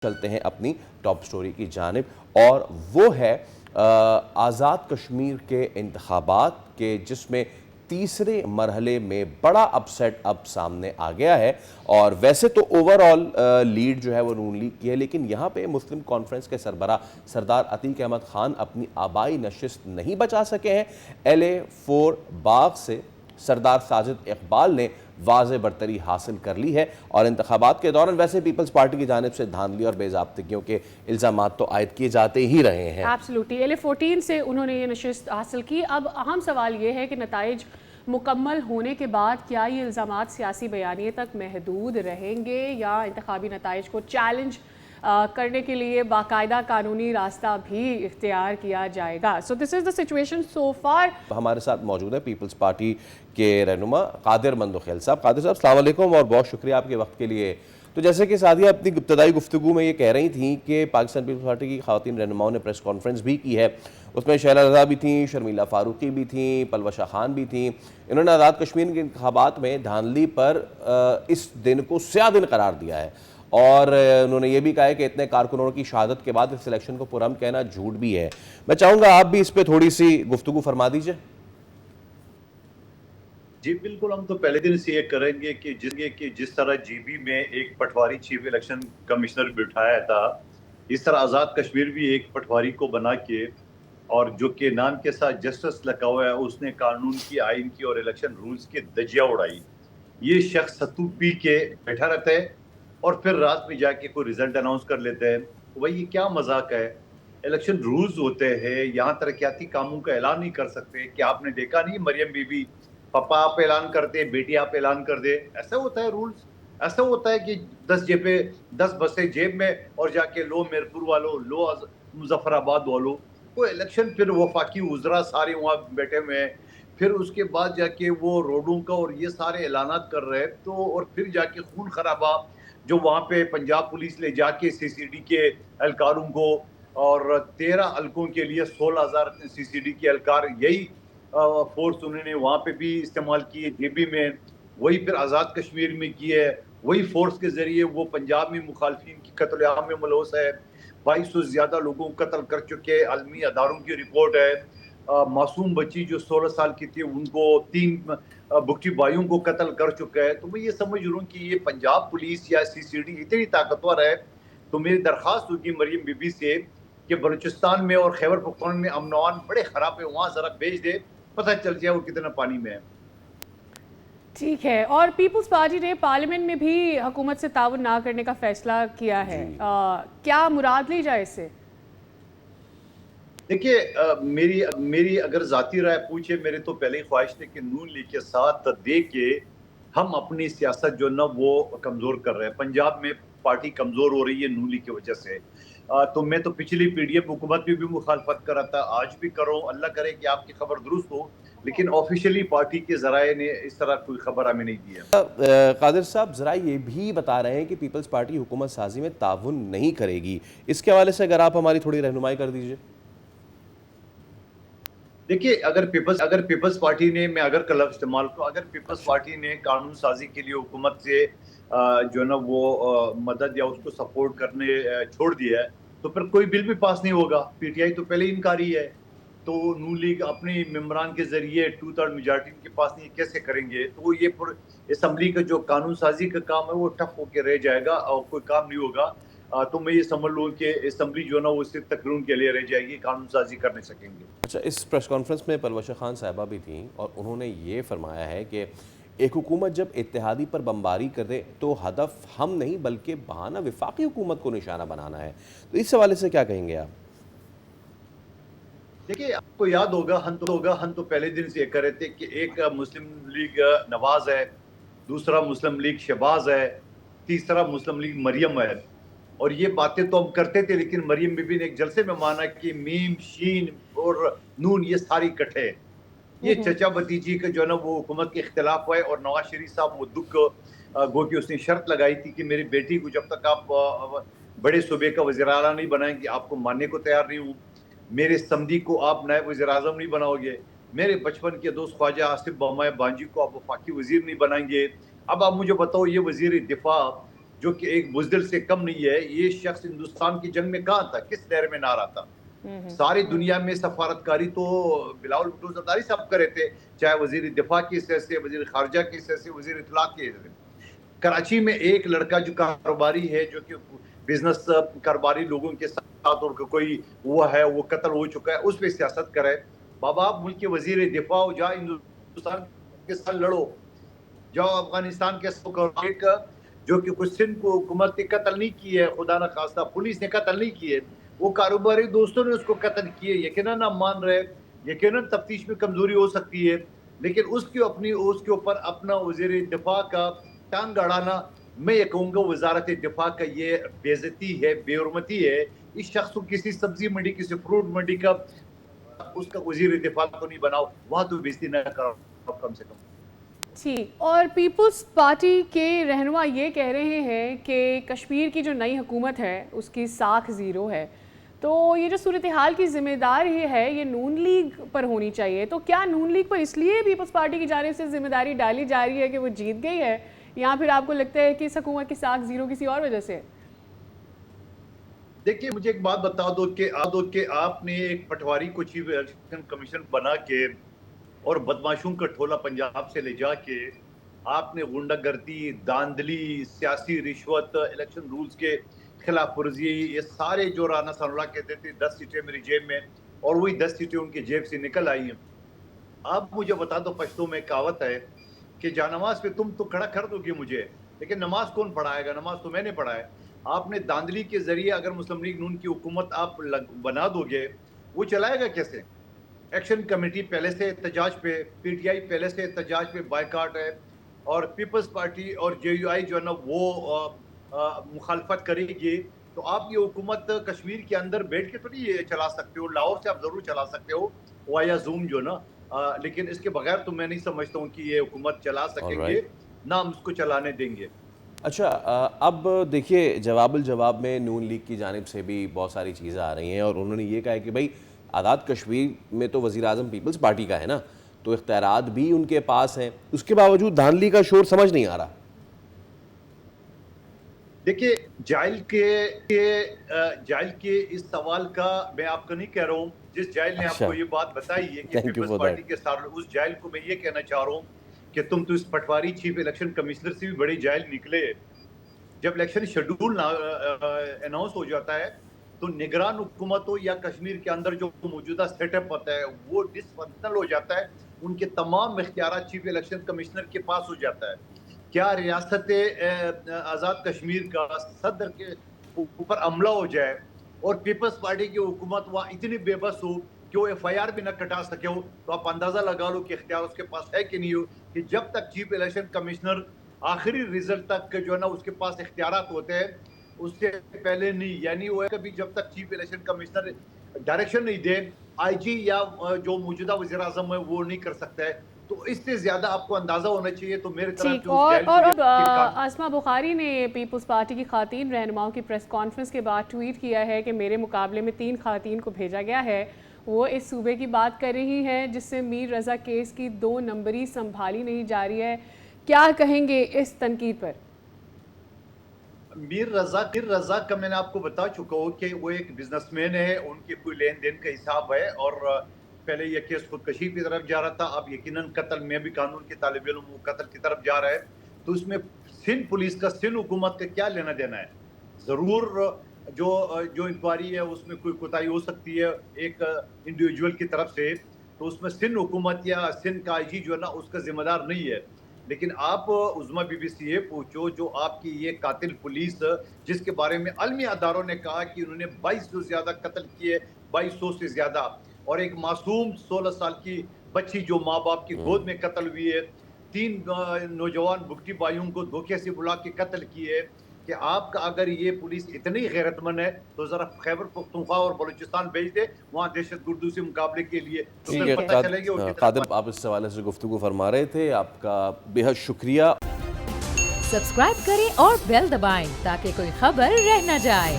چلتے ہیں اپنی ٹاپ سٹوری کی جانب، اور وہ ہے آزاد کشمیر کے انتخابات کے، جس میں تیسرے مرحلے میں بڑا اپسیٹ اب سامنے آ گیا ہے۔ اور ویسے تو اوورآل لیڈ جو ہے وہ نون لیگ کی ہے، لیکن یہاں پہ مسلم کانفرنس کے سربراہ سردار عتیق احمد خان اپنی آبائی نشست نہیں بچا سکے ہیں۔ ایل اے 4 باغ سے سردار ساجد اقبال نے واضح برتری حاصل کر لی ہے، اور انتخابات کے دوران ویسے پیپلز پارٹی کی جانب سے دھاندلی اور بے ضابطگیوں کے الزامات تو عائد کیے جاتے ہی رہے ہیں۔ ایبسلوٹلی ایل اے 14 سے انہوں نے یہ نشست حاصل کی۔ اب اہم سوال یہ ہے کہ نتائج مکمل ہونے کے بعد کیا یہ الزامات سیاسی بیانیے تک محدود رہیں گے، یا انتخابی نتائج کو چیلنج کرنے کے لیے باقاعدہ قانونی راستہ بھی اختیار کیا جائے گا۔ سو دس از دا سچویشن سو فار۔ ہمارے ساتھ موجود ہے پیپلز پارٹی کے رہنما قادر مندوخیل صاحب۔ قادر صاحب السلام علیکم اور بہت شکریہ آپ کے وقت کے لیے۔ تو جیسے کہ سعدیہ اپنی ابتدائی گفتگو میں یہ کہہ رہی تھیں کہ پاکستان پیپلز پارٹی کی خواتین رہنماؤں نے پریس کانفرنس بھی کی ہے، اس میں شہلا رضا بھی تھیں، شرمیلا فاروقی بھی تھیں، پلوشہ خان بھی تھیں۔ انہوں نے آزاد کشمیر کے انتخابات میں دھاندلی پر اس دن کو سیاہ دن قرار دیا ہے، اور انہوں نے یہ بھی کہا ہے کہ اتنے کارکنوں کی شہادت کے بعد اس الیکشن کو پرامن کہنا جھوٹ بھی ہے۔ میں چاہوں گا آپ بھی اس پہ تھوڑی سی گفتگو فرما دیجئے۔ جی بالکل، ہم تو پہلے دن سے یہ کریں گے کہ جس طرح جی بی میں ایک پٹواری چیف الیکشن کمشنر بٹھایا تھا، اس طرح آزاد کشمیر بھی ایک پٹواری کو بنا کے، اور جو کہ نام کے ساتھ جسٹس لکھا ہوا ہے، اس نے قانون کی، آئین کی اور الیکشن رولز کی دھجیاں اڑائی۔ یہ شخص ستو پی کے بیٹھا رہتا ہے اور پھر رات میں جا کے کوئی رزلٹ اناؤنس کر لیتے ہیں۔ بھائی یہ کیا مذاق ہے؟ الیکشن رولز ہوتے ہیں، یہاں ترقیاتی کاموں کا اعلان نہیں کر سکتے؟ کہ آپ نے دیکھا نہیں مریم بی بی، پاپا آپ اعلان کر دے، بیٹی آپ اعلان کر دے؟ ایسا ہوتا ہے رولز؟ ایسا ہوتا ہے کہ 10 بسیں جیب میں اور جا کے لو میرپور والو، لو مظفر آباد والو؟ وہ الیکشن پھر وفاقی وزراء سارے وہاں بیٹھے ہوئے ہیں، پھر اس کے بعد جا کے وہ روڈوں کا اور یہ سارے اعلانات کر رہے ہیں، تو اور پھر جا کے خون خرابہ جو وہاں پہ پنجاب پولیس لے جا کے سی سی ڈی کے اہلکاروں کو، اور 13 حلقوں کے لیے 16,000 سی سی ڈی کے اہلکار، یہی فورس انہوں نے وہاں پہ بھی استعمال کی ہے جے بی میں، وہی پھر آزاد کشمیر میں کی ہے، وہی فورس کے ذریعے وہ پنجاب میں مخالفین کی قتل عام میں ملوث ہے۔ 2200 سے زیادہ لوگوں کو قتل کر چکے، عالمی اداروں کی رپورٹ ہے۔ معصوم بچی جو 16 سال کی تھی، ان کو 3 بگٹی بھائیوں کو قتل کر چکا ہے۔ تو میں یہ سمجھ رہا ہوں کہ یہ پنجاب پولیس یا سی سی ڈی اتنی طاقتور ہے، تو میری درخواست ہوگی مریم بی بی سے کہ بلوچستان میں اور خیبر پختونخوا میں امن و امان بڑے خراب ہے، وہاں ذرا بھیج دے، پتہ چل جائے وہ کتنا پانی میں ہے۔ ٹھیک ہے، اور پیپلز پارٹی نے پارلیمنٹ میں بھی حکومت سے تعاون نہ کرنے کا فیصلہ کیا ہے، کیا مراد لی جائے اس سے؟ دیکھیے، میری اگر ذاتی رائے پوچھے، میرے تو پہلے ہی خواہش تھی کہ نون لیگ کے ساتھ دے کے ہم اپنی سیاست جو نا وہ کمزور کر رہے ہیں۔ پنجاب میں پارٹی کمزور ہو رہی ہے نون لیگ کی وجہ سے۔ تو میں تو پچھلی پی ڈی ایف حکومت میں بھی مخالفت کر رہا تھا، آج بھی کروں، اللہ کرے کہ آپ کی خبر درست ہو، لیکن آفیشلی پارٹی کے ذرائع نے اس طرح کوئی خبر ہمیں نہیں دی ہے۔ قادر صاحب ذرائع یہ بھی بتا رہے ہیں کہ پیپلز پارٹی حکومت سازی میں تعاون نہیں کرے گی، اس کے حوالے سے اگر آپ ہماری تھوڑی رہنمائی کر دیجئے۔ دیکھیے، اگر پیپلز پارٹی نے، میں اگر کا لفظ استعمال کروں، اگر پیپلز پارٹی نے قانون سازی کے لیے حکومت سے جو نا وہ مدد یا اس کو سپورٹ کرنے چھوڑ دیا ہے، تو پھر کوئی بل بھی پاس نہیں ہوگا۔ پی ٹی آئی تو پہلے ہی انکاری ہے، تو نون لیگ اپنی ممبران کے ذریعے 2/3 میجارٹی کے پاس نہیں، کیسے کریں گے؟ تو یہ اسمبلی کا جو قانون سازی کا کام ہے وہ ٹف ہو کے رہ جائے گا اور کوئی کام نہیں ہوگا۔ تو میں یہ سمجھ لوں کہ اسمبلی جو ہے نا وہ صرف تقریر کے لیے رہ جائے گی، قانون سازی کر نہیں سکیں گے۔ اچھا، اس پریس کانفرنس میں پلوشہ خان صاحبہ بھی تھیں، اور انہوں نے یہ فرمایا ہے کہ ایک حکومت جب اتحادی پر بمباری کرے تو ہدف ہم نہیں بلکہ بہانہ وفاقی حکومت کو نشانہ بنانا ہے، تو اس حوالے سے کیا کہیں گے آپ؟ دیکھیے، آپ کو یاد ہوگا، ہم تو پہلے دن سے یہ کر رہے تھے کہ ایک مسلم لیگ نواز ہے، دوسرا مسلم لیگ شہباز ہے، تیسرا مسلم لیگ مریم ہے، اور یہ باتیں تو ہم کرتے تھے، لیکن مریم بی بی نے ایک جلسے میں مانا کہ میم، شین اور نون یہ ساری کٹھے ہیں۔ یہ چچا بھتیجی کا جو ہے نا وہ حکومت کے اختلاف ہے، اور نواز شریف صاحب وہ دکھ گو کہ اس نے شرط لگائی تھی کہ میری بیٹی کو جب تک آپ بڑے صوبے کا وزیر اعلیٰ نہیں بنائیں گے آپ کو ماننے کو تیار نہیں ہوں، میرے سمدھی کو آپ نائب وزیر اعظم نہیں بناؤ گے، میرے بچپن کے دوست خواجہ آصف بامائے بانجی کو آپ وفاقی وزیر نہیں بنائیں گے۔ اب آپ مجھے بتاؤ، یہ وزیر دفاع جو کہ ایک بزدل سے کم نہیں ہے. یہ شخص ہندوستان کی جنگ میں کہاں تھا, کس لہر میں نہ رہا تھا. ساری دنیا میں سفارتکاری تو بلاول بھٹو زرداری صاحب کرے تھے, چاہے وزیر دفاع کی حیثیت سے, وزیر خارجہ کی حیثیت سے, وزیر اطلاع کی حیثیت سے. کراچی میں ایک لڑکا جو کاروباری ہے, جو کہ بزنس کاروباری لوگوں کے ساتھ اور کوئی ہوا ہے, وہ قتل ہو چکا ہے, اس پہ سیاست کرے. بابا آپ ملک کے وزیر دفاع ہو, جا ہندوستان کے ساتھ لڑو, جاؤ افغانستان کے ساتھ, جو کہ کچھ سندھ کو حکومت نے قتل نہیں کی ہے, خدا نہ خواستہ پولیس نے قتل نہیں کی ہے, وہ کاروباری دوستوں نے اس کو قتل کیے. یقیناً آپ مان رہے, یقیناً تفتیش میں کمزوری ہو سکتی ہے, لیکن اس کے اوپر اپنا وزیر دفاع کا ٹانگ اڑانا, میں یہ کہوں گا وزارت دفاع کا یہ بے عزتی ہے, بے حرمتی ہے. اس شخص کو کسی سبزی منڈی, کسی فروٹ منڈی کا اس کا وزیر دفاع کو نہیں بناؤ, وہاں تو بے عزتی نہ کرو کم سے کم. ٹھیک. اور پیپلز پارٹی کے رہنما یہ کہہ رہے ہیں کہ کشمیر کی جو نئی حکومت ہے اس کی ساکھ زیرو ہے, تو یہ جو صورتحال کی ذمہ دار ہے یہ نون لیگ پر ہونی چاہیے. تو کیا نون لیگ پر اس لیے پیپلز پارٹی کی جانب سے ذمہ داری ڈالی جا رہی ہے کہ وہ جیت گئی ہے, یا پھر آپ کو لگتا ہے کہ اس حکومت کی ساکھ زیرو کسی اور وجہ سے؟ دیکھیے مجھے ایک بات بتا دو کہ آپ نے ایک پٹواری کو چیف الیکشن کمیشن بنا کے اور بدماشوں کا ٹھولا پنجاب سے لے جا کے آپ نے غنڈہ گردی, داندلی, سیاسی رشوت, الیکشن رولز کے خلاف ورزی, یہ سارے جو رانا ثناءاللہ کہتے تھے 10 سیٹیں میری جیب میں, اور وہی 10 سیٹیں ان کی جیب سے نکل آئی ہیں. آپ مجھے بتا دو, پشتو میں کہاوت ہے کہ جا نماز پہ تم تو کھڑا کر دو گے مجھے, لیکن نماز کون پڑھائے گا, نماز تو میں نے پڑھا ہے. آپ نے داندلی کے ذریعے اگر مسلم لیگ نون کی حکومت آپ بنا دو گے, وہ چلائے گا کیسے؟ ایکشن کمیٹی پہلے سے احتجاج پہ, پی ٹی آئی پہلے سے احتجاج پہ بائیکاٹ ہے, اور پیپلز پارٹی اور جے یو آئی جو ہے نا وہ مخالفت کرے گی. تو آپ یہ حکومت کشمیر کے اندر بیٹھ کے تو نہیں چلا سکتے ہو, لاہور سے آپ ضرور چلا سکتے ہو وایا زوم جو نا, لیکن اس کے بغیر تو میں نہیں سمجھتا ہوں کہ یہ حکومت چلا سکیں گے, نہ ہم اس کو چلانے دیں گے. اچھا, اب دیکھیے جواب الجواب میں نون لیگ کی جانب سے بھی بہت ساری چیزیں آ رہی ہیں, اور انہوں نے یہ کہا ہے کہ بھائی آزاد کشمیر میں تو وزیر اعظم پیپلز پارٹی کا ہے نا, تو اختیارات بھی ان کے پاس ہیں, اس کے باوجود دھاندلی کا شور سمجھ نہیں آ رہا. دیکھیے جائل کے اس سوال کا میں آپ کو نہیں کہہ رہا ہوں, جس جائل نے آپ کو یہ بات بتائی ہے کہ پیپلز پارٹی کے ساتھ, اس جائل کو میں یہ کہنا چاہ رہا ہوں کہ تم تو اس پٹواری چیف الیکشن کمشنر سے بھی بڑی جائل نکلے. جب الیکشن شیڈول اناؤنس ہو جاتا ہے تو نگران حکومت ہو یا کشمیر کے اندر جو موجودہ سیٹ اپ ہوتا ہے وہ ڈس فنکشنل ہو جاتا ہے, ان کے تمام اختیارات چیف الیکشن کمشنر کے پاس ہو جاتا ہے. کیا ریاست آزاد کشمیر کا صدر کے اوپر عملہ ہو جائے اور پیپلز پارٹی کی حکومت وہاں اتنی بے بس ہو کہ وہ ایف آئی آر بھی نہ کٹا سکے ہو, تو آپ اندازہ لگا لو کہ اختیار اس کے پاس ہے کہ نہیں ہو, کہ جب تک چیف الیکشن کمشنر آخری رزلٹ تک جو ہے نا اس کے پاس اختیارات ہوتے ہیں, اس سے پہلے نہیں. یعنی وہ کبھی جب تک چیف الیکشن کمشنر ڈائریکشن نہیں دے, آئی جی یا جو موجودہ وزیر اعظم ہے وہ نہیں کر سکتا ہے. تو اس سے زیادہ آپ کو اندازہ ہونا چاہیے. تو میرے طرف اور اب آسما بخاری نے پیپلز پارٹی کی خواتین رہنماؤں کی پریس کانفرنس کے بعد ٹویٹ کیا ہے کہ میرے مقابلے میں 3 خواتین کو بھیجا گیا ہے, وہ اس صوبے کی بات کر رہی ہیں جس سے میر رضا کیس کی 2 نمبری سنبھالی نہیں جا رہی ہے. کیا کہیں گے اس تنقید پر؟ میر رضا کا میں نے آپ کو بتا چکا ہوں کہ وہ ایک بزنس مین ہے, ان کے کوئی لین دین کا حساب ہے, اور پہلے یہ کیس خودکشی کی طرف جا رہا تھا, اب یقیناً قتل, میں بھی قانون کے طالب علم, وہ قتل کی طرف جا رہا ہے. تو اس میں سندھ پولیس کا, سندھ حکومت کا کیا لینا دینا ہے؟ ضرور جو انکوائری ہے اس میں کوئی کوتاہی ہو سکتی ہے ایک انڈیویجول کی طرف سے, تو اس میں سندھ حکومت یا سندھ کا آئی جی جو ہے نا اس کا ذمہ دار نہیں ہے. لیکن آپ عظمیٰ بی بی سی یہ پوچھو, جو آپ کی یہ قاتل پولیس جس کے بارے میں عالمی اداروں نے کہا کہ انہوں نے 2200 سے زیادہ قتل کیے, 2200 سے زیادہ, اور ایک معصوم 16 سال کی بچی جو ماں باپ کی گود میں قتل ہوئی ہے, 3 نوجوان بھگٹی بھائیوں کو دھوکے سے بلا کے قتل کیے, کہ آپ کا اگر یہ پولیس اتنی غیرت مند ہے تو ذرا خیبر پختونخوا اور بلوچستان بھیج دے وہاں دہشت گردوں سے مقابلے کے لیے, تو پھر پتہ چلے گا. قادر, آپ اس حوالے سے گفتگو فرما رہے تھے, آپ کا بے حد شکریہ. سبسکرائب کریں اور بیل دبائیں تاکہ کوئی خبر رہ نہ جائے.